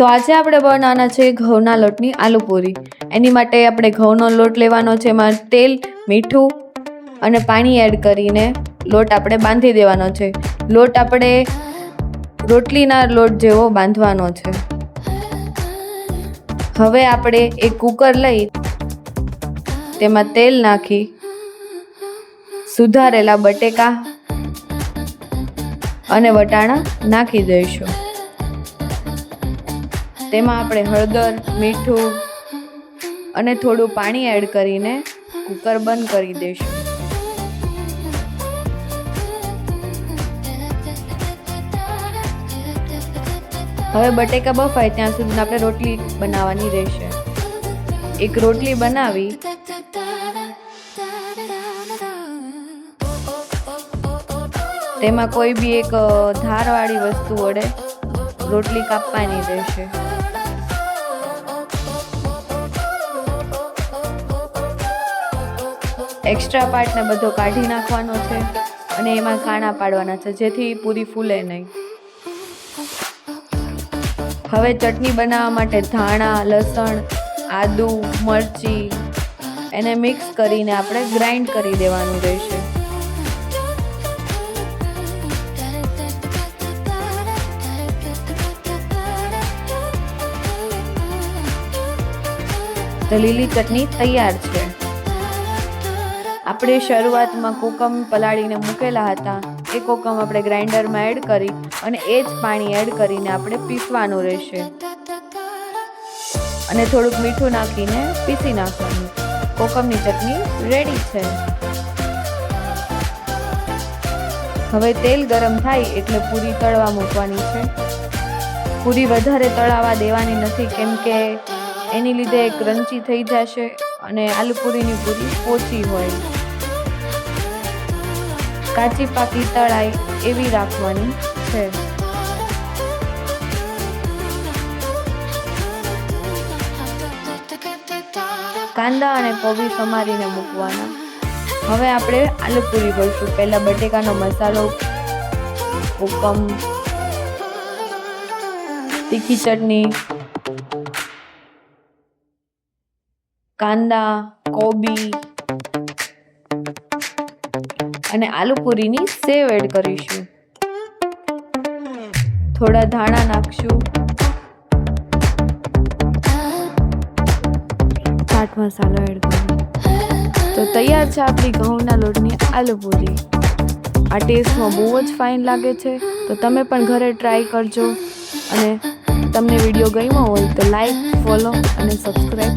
તો આજે આપણે બનાવવાના છે ઘઉંના લોટની આલુ પૂરી। એની માટે આપણે ઘઉંનો લોટ લેવાનો છે, એમાં તેલ, મીઠું અને પાણી એડ કરીને લોટ આપણે બાંધી દેવાનો છે। લોટ આપણે રોટલીના લોટ જેવો બાંધવાનો છે। હવે આપણે એક કુકર લઈ તેમાં તેલ નાખી સુધારેલા બટેકા અને વટાણા નાખી દઈશું। તેમાં આપણે હળદર, મીઠું અને થોડું પાણી એડ કરીને કુકર બંધ કરી દઈશું। હવે બટેકા બફાય ત્યાં સુધી આપણે રોટલી બનાવવાની રહેશે। એક રોટલી બનાવી તેમાં કોઈ બી એક ધારવાળી વસ્તુ વડે રોટલી કાપવાની રહેશે। એક્સ્ટ્રા પાર્ટ ને બધો કાઢી નાખવાનો છે અને એમાં કાણા પાડવાના છે, જેથી પૂરી ફૂલે નહીં। હવે ચટણી બનાવવા માટે ધાણા, લસણ, આદુ, મરચી એને મિક્સ કરીને આપણે ગ્રાઇન્ડ કરી દેવાનું રહેશે। તો લીલી ચટણી તૈયાર છે। આપણે શરૂઆતમાં કોકમ પલાળીને મૂકેલા હતા, એ કોકમ આપણે ગ્રાઇન્ડરમાં એડ કરી અને એ જ પાણી એડ કરીને આપણે પીસવાનું રહેશે અને થોડુંક મીઠું નાખીને પીસી નાખવાનું। કોકમની ચટણી રેડી છે। હવે તેલ ગરમ થાય એટલે પૂરી તળવા મૂકવાની છે। પૂરી વધારે તળાવા દેવાની નથી, કેમ કે એની લીધે ક્રન્ચી થઈ જશે અને આલુ પૂરીની પૂરી પોચી હોય। કાચી પાકી તળાય એવી રાખવાની છે। કાંદા અને કોબી સમારીને મૂકવાના। હવે આપણે આલુ પૂરી ભરશું। પહેલા બટેકાનો મસાલો, કોકમ, તીખી ચટણી, કાંદા, કોબી અને આલુ પૂરીની સેવ એડ કરીશું। થોડા ધાણા નાખશું, ચાટ મસાલો એડ કરીશું। તો તૈયાર છે આપણી ઘઉંના લોટની આલુ પૂરી। આ ટેસ્ટમાં બહુ જ ફાઇન લાગે છે, તો તમે પણ ઘરે ટ્રાય કરજો। અને તમને વિડીયો ગમ્યો હોય તો લાઈક, ફોલો અને સબસ્ક્રાઈબ